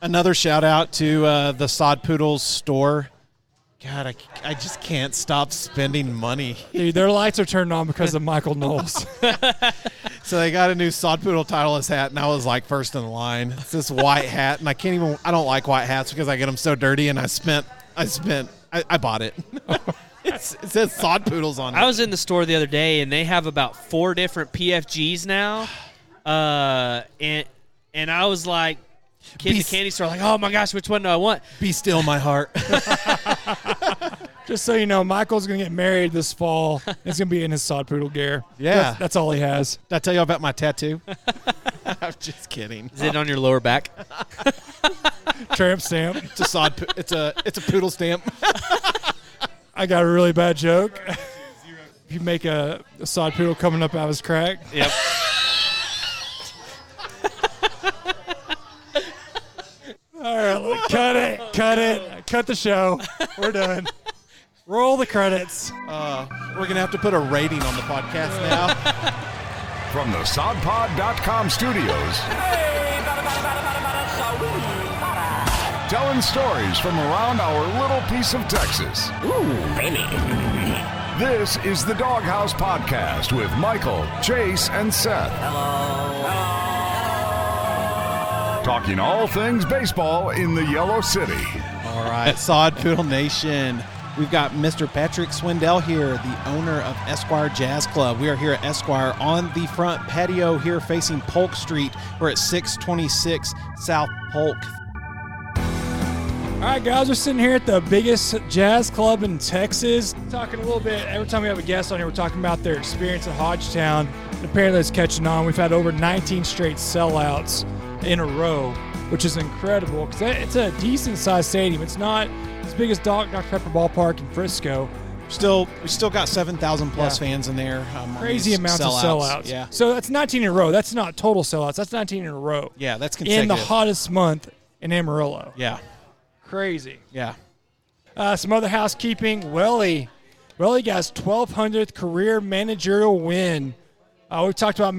Another shout out to the Sod Poodles store. God, I just can't stop spending money. Dude, their lights are turned on because of Michael Knowles. So they got a new Sod Poodle Titleist hat, and I was like first in the line. It's this white hat, and I don't like white hats because I get them so dirty, and I bought it. It says Sod Poodles on it. I was in the store the other day, and they have about 4 different PFGs now. And I was like, kid in the candy store, like, oh my gosh, which one do I want? Be still, my heart. Just so you know, Michael's going to get married this fall. It's going to be in his Sod Poodle gear. Yeah. That's all he has. Did I tell you about my tattoo? I'm just kidding. Is it on your lower back? Tramp stamp. It's a poodle stamp. I got a really bad joke. If you make a Sod Poodle coming up out of his crack. Yep. All right, cut it. Cut the show. We're done. Roll the credits. We're going to have to put a rating on the podcast now. From the sodpod.com studios, telling stories from around our little piece of Texas. Ooh, baby. This is the Doghouse Podcast with Michael, Chase, and Seth. Hello. Talking all things baseball in the Yellow City. All right, Sod Poodle Nation. We've got Mr. Patrick Swindell here, the owner of Esquire Jazz Club. We are here at Esquire on the front patio here facing Polk Street. We're at 626 South Polk. All right, guys, we're sitting here at the biggest jazz club in Texas. Talking a little bit, every time we have a guest on here, we're talking about their experience at Hodgetown. And apparently it's catching on. We've had over 19 straight sellouts in a row, which is incredible because it's a decent-sized stadium. It's not as big as Dr. Pepper Ballpark in Frisco. We still got 7,000 plus fans in there. Crazy amounts of sellouts. Yeah. So that's 19 in a row. That's not total sellouts. That's 19 in a row. Yeah, that's consecutive. In the hottest month in Amarillo. Yeah. Crazy. Yeah. Some other housekeeping. Welly got his 1,200th career managerial win. We've talked about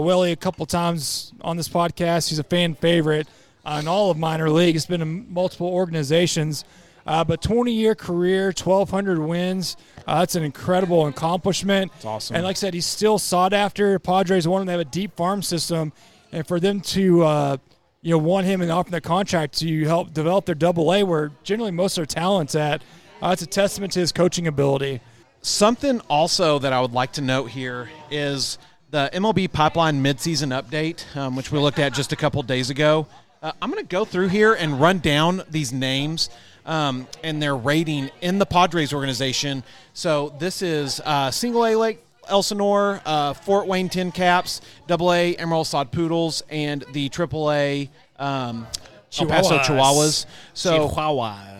Welly a couple times on this podcast. He's a fan favorite in all of minor league. He's been in multiple organizations. But 20-year career, 1,200 wins. That's an incredible accomplishment. It's awesome. And like I said, he's still sought after. Padres want him to have a deep farm system. And for them to want him and offer the contract to help develop their Double-A, where generally most of their talent's at, it's a testament to his coaching ability. Something also that I would like to note here is the MLB Pipeline midseason update, which we looked at just a couple days ago. I'm going to go through here and run down these names and their rating in the Padres organization. So this is Single A Lake Elsinore, Fort Wayne Tin Caps, Double A Amarillo Sod Poodles, and the Triple A El Paso Chihuahuas. So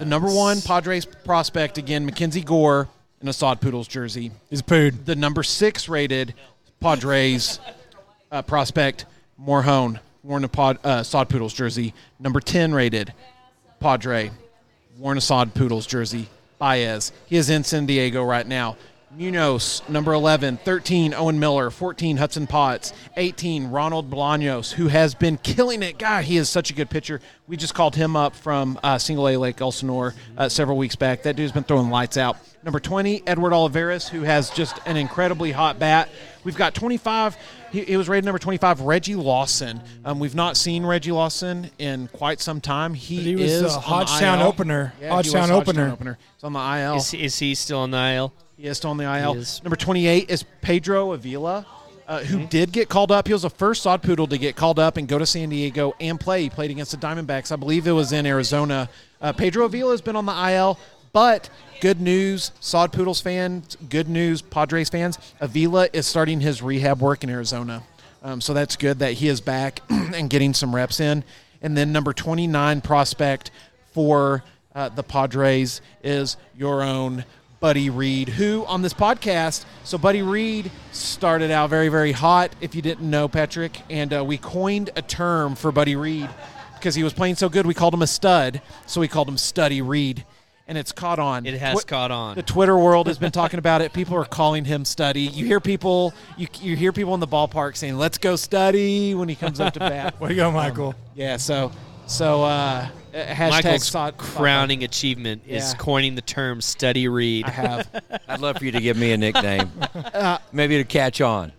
the number one Padres prospect, again, Mackenzie Gore, in a Sod Poodles jersey. He's a pood. The number 6 rated Padres prospect, Morhone, worn a Sod Poodles jersey. Number 10 rated Padre, worn a Sod Poodles jersey, Baez. He is in San Diego right now. Munoz, number 11, 13, Owen Miller, 14, Hudson Potts, 18, Ronald Bolaños, who has been killing it. God, he is such a good pitcher. We just called him up from Single A Lake Elsinore several weeks back. That dude's been throwing lights out. Number 20, Edward Olivares, who has just an incredibly hot bat. We've got 25. He was rated number 25, Reggie Lawson. We've not seen Reggie Lawson in quite some time. He was is a Hodgetown opener. Yeah, Hodgetown opener. He's on the IL. Is he still on the IL? He is still on the IL. Number 28 is Pedro Avila, who did get called up. He was the first Sod Poodle to get called up and go to San Diego and play. He played against the Diamondbacks. I believe it was in Arizona. Pedro Avila has been on the IL, but good news, Sod Poodles fans, good news, Padres fans, Avila is starting his rehab work in Arizona. So that's good that he is back and getting some reps in. And then number 29 prospect for the Padres is your own Buddy Reed, who on this podcast, so Buddy Reed started out very, very hot, if you didn't know, Patrick, and we coined a term for Buddy Reed because he was playing so good, we called him a stud, so we called him Studdy Reed, and it's caught on. It has caught on. The Twitter world has been talking about it. People are calling him Studdy. You hear people you hear people in the ballpark saying, let's go Studdy, when he comes up to bat. Way to go, Michael. Yeah, so So hashtag Michael's Sod crowning achievement is Yeah. coining the term study read. I have. I'd love for you to give me a nickname. Maybe to catch on.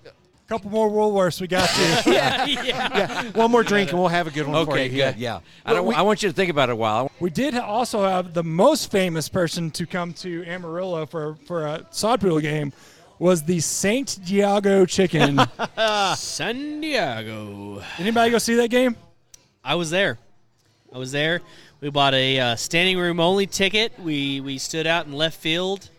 Couple more Woolworths, we got you. Yeah, one more drink and we'll have a good one for you. Okay, good. Yeah. I want you to think about it a while. We did also have the most famous person to come to Amarillo for a Sod Poodle game was the St. Diego Chicken. San Diego. Anybody go see that game? I was there. We bought a standing room only ticket. We stood out in left field.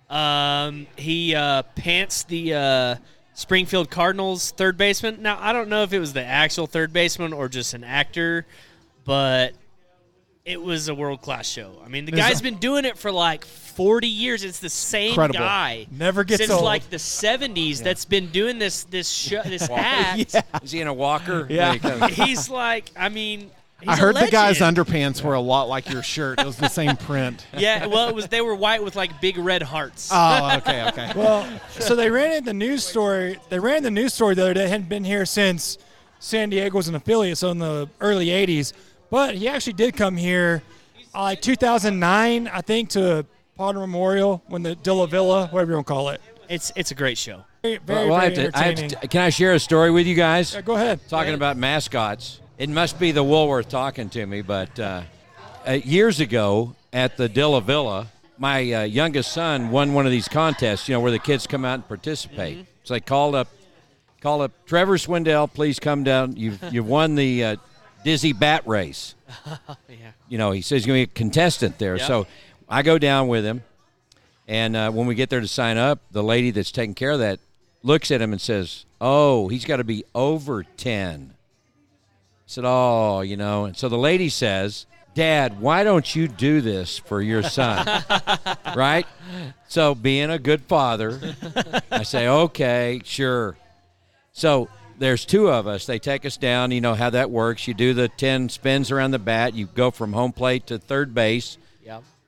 He pants the Springfield Cardinals third baseman. Now, I don't know if it was the actual third baseman or just an actor, but it was a world-class show. I mean, the guy's been doing it for like 40 years. It's the same Incredible. guy. Never gets since old. like the 70s that's been doing this act. Is he in a walker? Yeah. He's like, I mean, he's I heard a the guy's legend. underpants were a lot like your shirt. It was the same print. Yeah, well, they were white with like big red hearts. Oh, okay. Well, so they ran in the news story. They ran the news story the other day. It hadn't been here since San Diego was an affiliate, so in the early 80s. But he actually did come here like 2009, I think, to Potter Memorial when the Dilla Villa, whatever you want to call it. It's a great show. Very, Well, I very have to, entertaining. can I share a story with you guys? Yeah, go ahead. Talking about mascots. It must be the Woolworth talking to me, but years ago at the Dilla Villa, my youngest son won one of these contests, where the kids come out and participate. So they called up Trevor Swindell, please come down. You've won the Dizzy Bat Race. Yeah. He says he's going to be a contestant there. Yep. So I go down with him, and when we get there to sign up, the lady that's taking care of that looks at him and says, "Oh, he's got to be over 10." I said, "Oh, and so the lady says, Dad, why don't you do this for your son?" Right? So being a good father, I say, "Okay, sure." So there's two of us. They take us down. You know how that works. You do the 10 spins around the bat. You go from home plate to third base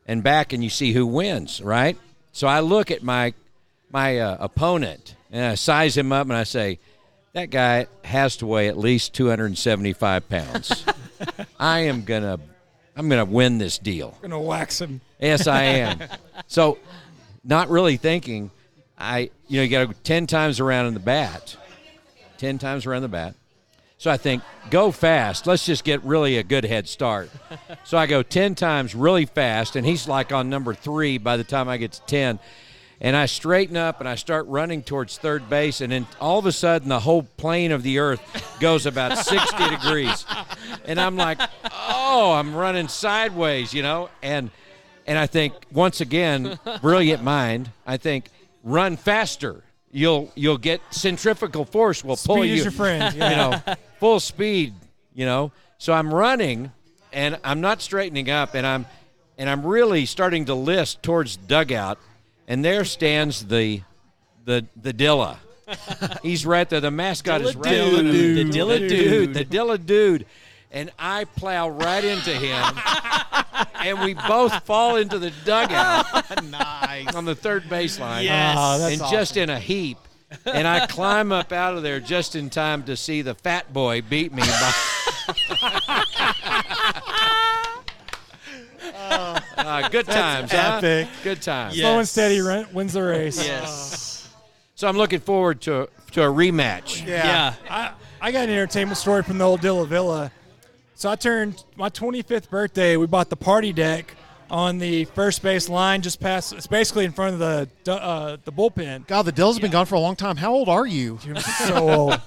and back, and you see who wins, right? So I look at my opponent, and I size him up, and I say, that guy has to weigh at least 275 pounds. I'm gonna win this deal. I'm going to wax him. Yes, I am. So, not really thinking, you got to go 10 times around in the bat. 10 times around the bat. So I think, go fast. Let's just get really a good head start. So I go 10 times really fast, and he's like on number 3 by the time I get to 10. And I straighten up, and I start running towards third base, and then all of a sudden the whole plane of the earth goes about 60 degrees. And I'm like, oh, I'm running sideways, And I think, once again, brilliant mind, I think, run faster. You'll get centrifugal force will pull Speed you. is your friend. Yeah. Full speed, So I'm running, and I'm not straightening up, and I'm really starting to list towards the dugout, and there stands the Dilla. He's right there. The mascot is right there. The Dilla Dude. The Dilla Dude. And I plow right into him, and we both fall into the dugout Nice. on the third baseline. Yes. Oh, that's and awesome. just in a heap. And I climb up out of there just in time to see the fat boy beat me. Good times, epic. huh? Good times. Yeah. Slow and steady wins the race. Yes. So I'm looking forward to a rematch. Yeah. I got an entertainment story from the old Dilla Villa. So I turned my 25th birthday. We bought the party deck on the first base line just past. It's basically in front of the bullpen. God, the Dills have been gone for a long time. How old are you? So old,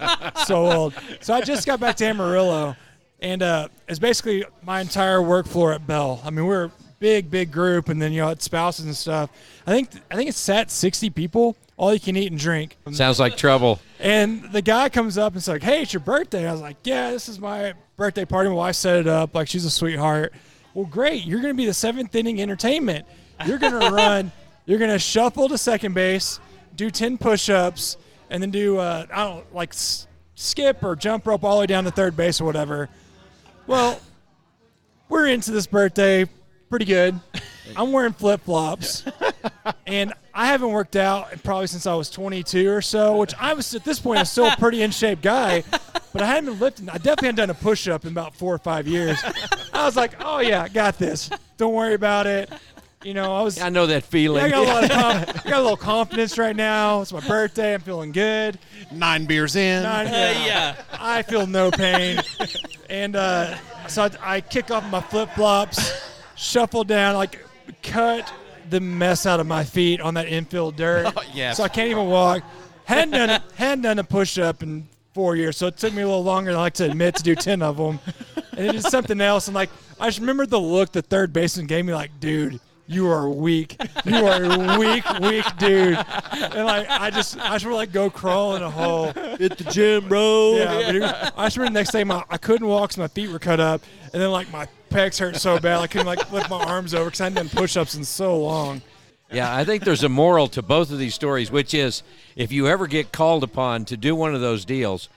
so old. So I just got back to Amarillo, and it's basically my entire work floor at Bell. I mean, we're a big group, and then had spouses and stuff. I think it sat 60 people, all you can eat and drink. Sounds like trouble. And the guy comes up and is like, "Hey, it's your birthday." I was like, "Yeah, this is my birthday party. My wife set it up. Like, she's a sweetheart." "Well, great. You're going to be the seventh inning entertainment. You're going to run. You're going to shuffle to second base, do 10 push-ups, and then do skip or jump rope all the way down to third base or whatever." Well, we're into this birthday pretty good. I'm wearing flip-flops, and I haven't worked out probably since I was 22 or so, which I was at this point still a pretty in shape guy. but I hadn't been lifting. I definitely hadn't done a push-up in about 4 or 5 years. I was like, oh, yeah, I got this. Don't worry about it. You know, I know that feeling. I got a little confidence right now. It's my birthday. I'm feeling good. 9 beers in. Yeah. I feel no pain. And so I kick off my flip-flops, shuffle down, like cut the mess out of my feet on that infield dirt. Oh, yes. So I can't even walk. Hadn't done a push-up in 4 years, so it took me a little longer than I like to admit to do 10 of them. And it is something else. And, like, I just remember the look the third baseman gave me, like, dude, you are weak. You are a weak dude. And, like, I just want to, like, go crawl in a hole. Hit the gym, bro. Yeah, but I just remember the next day I couldn't walk because my feet were cut up. And then, like, my pecs hurt so bad I couldn't, like, lift my arms over because I hadn't done push-ups in so long. Yeah, I think there's a moral to both of these stories, which is if you ever get called upon to do one of those deals,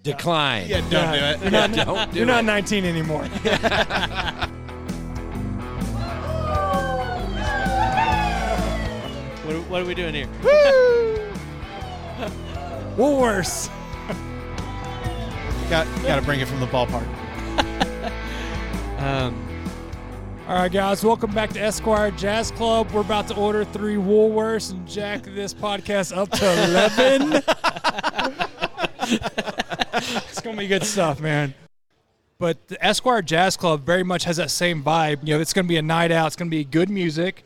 decline. Yeah, don't do it. You're not 19 anymore. What are we doing here? Woolworths. Got to bring it from the ballpark. All right, guys, welcome back to Esquire Jazz Club. We're about to order 3 Woolworths and jack this podcast up to 11. It's going to be good stuff, man. But the Esquire Jazz Club very much has that same vibe. You know, it's going to be a night out. It's going to be good music.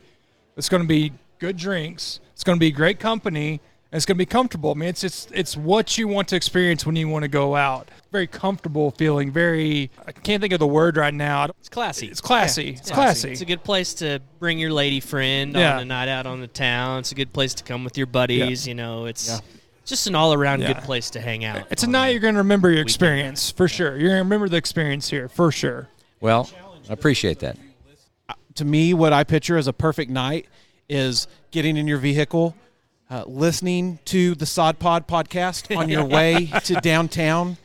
It's going to be good drinks. It's going to be great company. And it's going to be comfortable. I mean, it's what you want to experience when you want to go out. Very comfortable feeling. I can't think of the word right now. It's classy. It's classy. Yeah, it's classy. It's a good place to bring your lady friend Yeah. on a night out on the town. It's a good place to come with your buddies. Yeah. You know, it's just an all-around Yeah. good place to hang out. It's a night you're going to remember your experience, for sure. You're going to remember the experience here, for sure. Well, I appreciate that. To me, what I picture as a perfect night is getting in your vehicle, listening to the Sod Pod podcast on your way to downtown,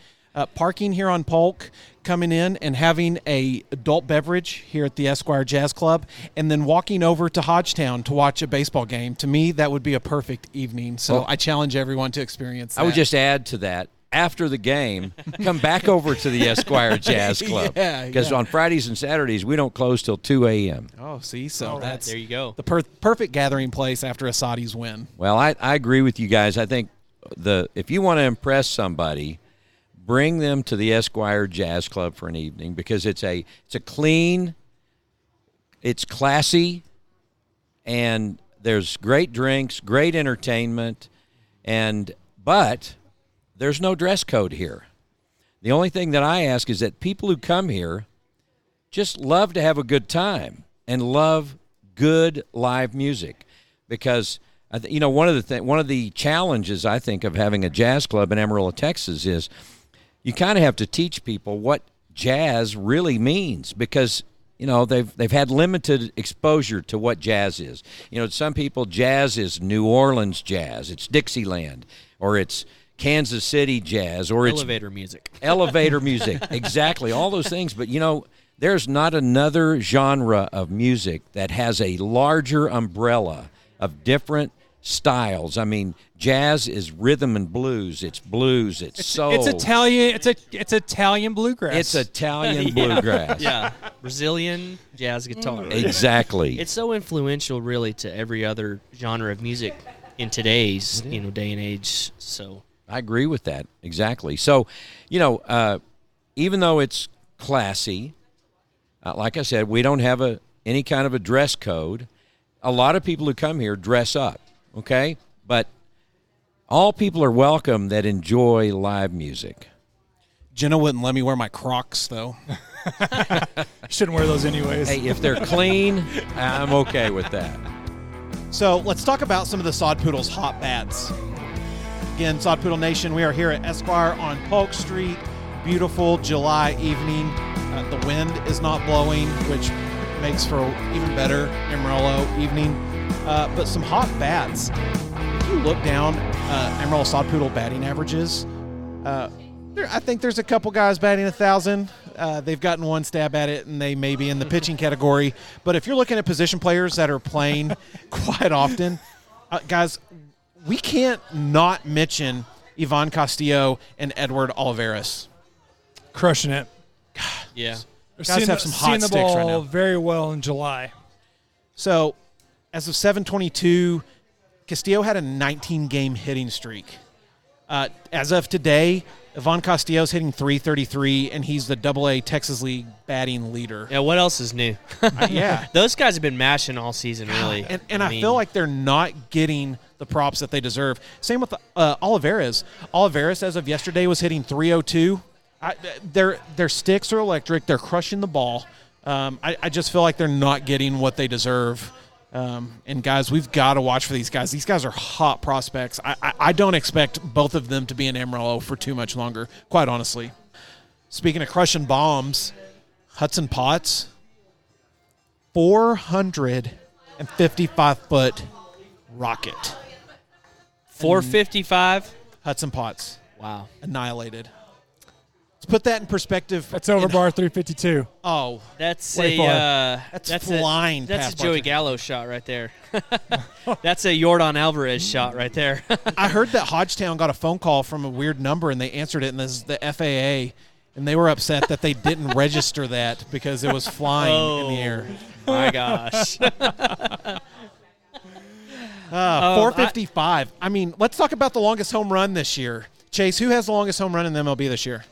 parking here on Polk, coming in and having a adult beverage here at the Esquire Jazz Club, and then walking over to Hodgetown to watch a baseball game. To me, that would be a perfect evening. So Well, I challenge everyone to experience that. I would just add to that, after the game, come back over to the Esquire Jazz Club. Because on Fridays and Saturdays, we don't close till 2 a.m. Oh, see? So that's there you go. the perfect gathering place after a Saudis win. Well, I agree with you guys. I think if you want to impress somebody, bring them to the Esquire Jazz Club for an evening because it's a clean, it's classy, and there's great drinks, great entertainment, but there's no dress code here. The only thing that I ask is that people who come here just love to have a good time and love good live music because one of the challenges I think of having a jazz club in Amarillo, Texas is you kind of have to teach people what jazz really means because they've had limited exposure to what jazz is. Some people jazz is New Orleans jazz, it's Dixieland, or it's Kansas City jazz, or it's elevator music. Elevator music, exactly, all those things. But, there's not another genre of music that has a larger umbrella of different styles. I mean, jazz is rhythm and blues. It's blues. It's soul. It's Italian. It's Italian bluegrass. It's Italian bluegrass. Yeah, Brazilian jazz guitar. Exactly. It's so influential, really, to every other genre of music in today's day and age. So I agree with that. Exactly. So, even though it's classy, like I said, we don't have any kind of a dress code. A lot of people who come here dress up, okay? But all people are welcome that enjoy live music. Jenna wouldn't let me wear my Crocs, though. Shouldn't wear those anyways. Hey, if they're clean, I'm okay with that. So let's talk about some of the Sod Poodle's hot bats. Again, Sod Poodle Nation, we are here at Esquire on Polk Street. Beautiful July evening. The wind is not blowing, which makes for an even better Amarillo evening. But some hot bats. If you look down Amarillo Sod Poodle batting averages, I think there's a couple guys batting 1,000. They've gotten one stab at it, and they may be in the pitching category. But if you're looking at position players that are playing quite often, guys, we can't not mention Ivan Castillo, and Edward Olivares. Crushing it. Yeah. They're Guys have some hot seeing the sticks right ball now. very well in July. So, as of 7/22, Castillo had a 19-game hitting streak. As of today, Ivan Castillo's hitting .333, and he's the AA Texas League batting leader. Yeah, what else is new? Yeah. Those guys have been mashing all season, really. And I feel like they're not getting the props that they deserve. Same with Olivares. Olivares, as of yesterday, was hitting .302. Their sticks are electric. They're crushing the ball. I just feel like they're not getting what they deserve. And, guys, we've got to watch for these guys. These guys are hot prospects. I don't expect both of them to be in Amarillo for too much longer, quite honestly. Speaking of crushing bombs, Hudson Potts, 455-foot rocket. 455. Hudson Potts. Wow. Annihilated. Let's put that in perspective. That's over bar 352. Oh, That's Way that's flying. That's past a Joey Barton. Gallo shot right there. That's a Yordan Alvarez shot right there. I heard that Hodgetown got a phone call from a weird number, and they answered it, and this is the FAA, and they were upset that they didn't register that because it was flying in the air. My gosh. 455. I mean, let's talk about the longest home run this year. Chase, who has the longest home run in the MLB this year?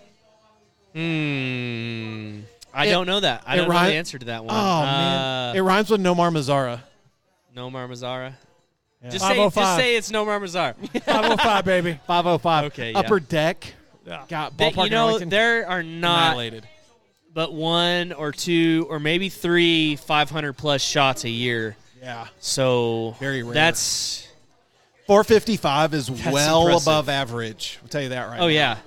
I don't know that. I don't know the answer to that one. Oh, man. It rhymes with Nomar Mazara. Nomar Mazara. Yeah. Just 505. say it's Nomar Mazara. 505, baby. 505. Okay, yeah. Upper deck. Yeah. Got That- ballpark you know, in Arlington there are not annihilated. but one or two or maybe three 500-plus shots a year. Yeah. So Very rare. That's 455 is well impressive. above average. I'll tell you that right now. oh yeah.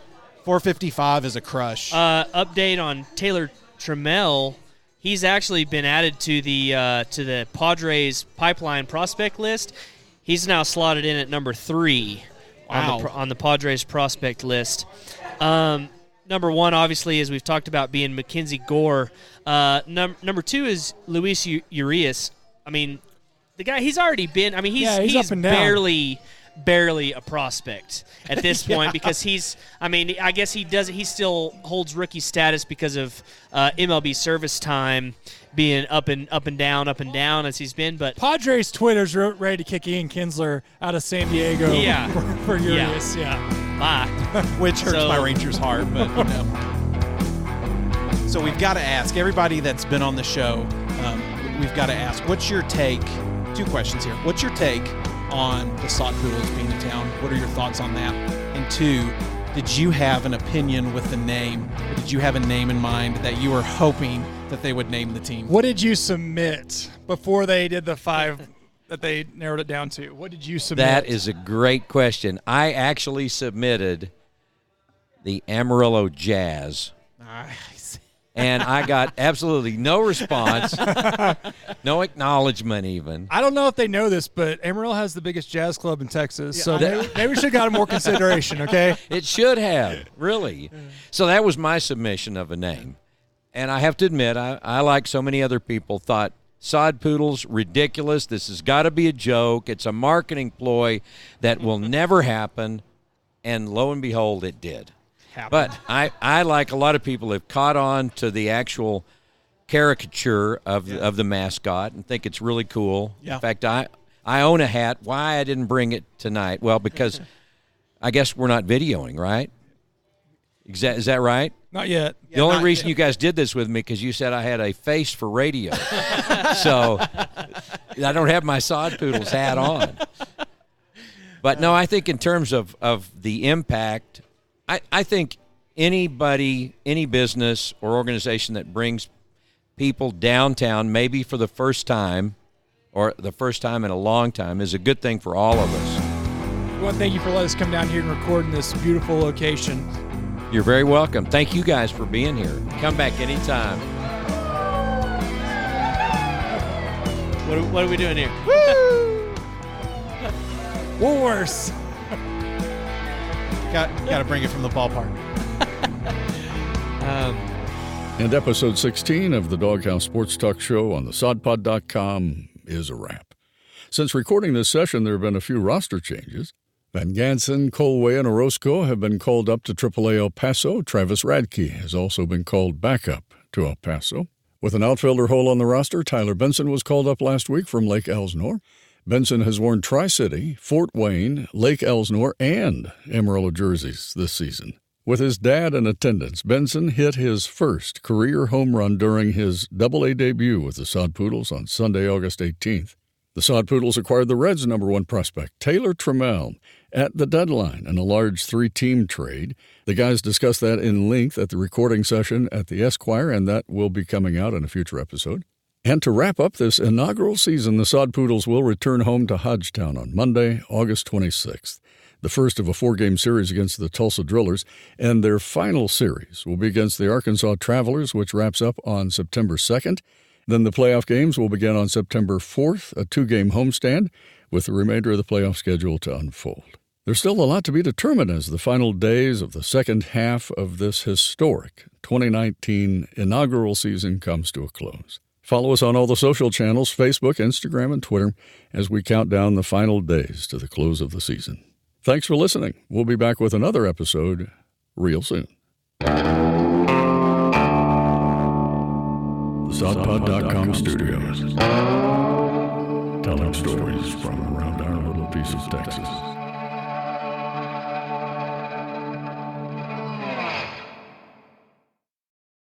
455 is a crush. Update on Taylor Trammell. He's actually been added to the Padres pipeline prospect list. He's now slotted in at number 3 on the Padres prospect list. Number 1, obviously, as we've talked about, being Mackenzie Gore. Number 2 is Luis Urias. I mean, the guy, he's already been. I mean, he's up and down. barely a prospect at this point because he's. I mean, I guess he still holds rookie status because of MLB service time being up and down as he's been. But Padres Twitter's ready to kick Ian Kinsler out of San Diego for Urias. Yeah. bye. Which hurts my Rangers' heart, but you know. So we've got to ask everybody that's been on the show. We've got to ask, what's your take? 2 questions here. What's your take on the Sod Poodles being in town? What are your thoughts on that? And 2, did you have an opinion with the name? Or did you have a name in mind that you were hoping that they would name the team? What did you submit before they did the 5 that they narrowed it down to? What did you submit? That is a great question. I actually submitted the Amarillo Jazz. Nice. And I got absolutely no response, no acknowledgement even. I don't know if they know this, but Amarillo has the biggest jazz club in Texas, so maybe we should have gotten more consideration, okay? It should have, really. So that was my submission of a name. And I have to admit, I like so many other people, thought Sod Poodles, ridiculous. This has got to be a joke. It's a marketing ploy that will never happen. And lo and behold, it did. But I, like a lot of people, have caught on to the actual caricature of the mascot and think it's really cool. Yeah. In fact, I own a hat. Why I didn't bring it tonight? Well, because I guess we're not videoing, right? Is that right? Not yet. The only reason you guys did this with me because you said I had a face for radio. So I don't have my Sod Poodles hat on. But, no, I think in terms of the impact, I think anybody, any business or organization that brings people downtown maybe for the first time or the first time in a long time is a good thing for all of us. We want to thank you for letting us come down here and record in this beautiful location. You're very welcome. Thank you guys for being here. Come back anytime. What are we doing here? Wars. Got to bring it from the ballpark. And episode 16 of the Doghouse Sports Talk Show on the sodpod.com is a wrap. Since recording this session, there have been a few roster changes. Van Gansen, Colway, and Orozco have been called up to AAA El Paso. Travis Radke has also been called back up to El Paso. With an outfielder hole on the roster, Tyler Benson was called up last week from Lake Elsinore. Benson has worn Tri-City, Fort Wayne, Lake Elsinore, and Amarillo jerseys this season. With his dad in attendance, Benson hit his first career home run during his Double-A debut with the Sod Poodles on Sunday, August 18th. The Sod Poodles acquired the Reds' #1 prospect, Taylor Trammell, at the deadline in a large 3-team trade. The guys discussed that in length at the recording session at the Esquire, and that will be coming out in a future episode. And to wrap up this inaugural season, the Sod Poodles will return home to Hodgetown on Monday, August 26th, the first of a 4-game series against the Tulsa Drillers, and their final series will be against the Arkansas Travelers, which wraps up on September 2nd. Then the playoff games will begin on September 4th, a 2-game homestand, with the remainder of the playoff schedule to unfold. There's still a lot to be determined as the final days of the second half of this historic 2019 inaugural season comes to a close. Follow us on all the social channels, Facebook, Instagram, and Twitter, as we count down the final days to the close of the season. Thanks for listening. We'll be back with another episode real soon. SodPod.com Studios. Telling stories from around our little piece of Texas.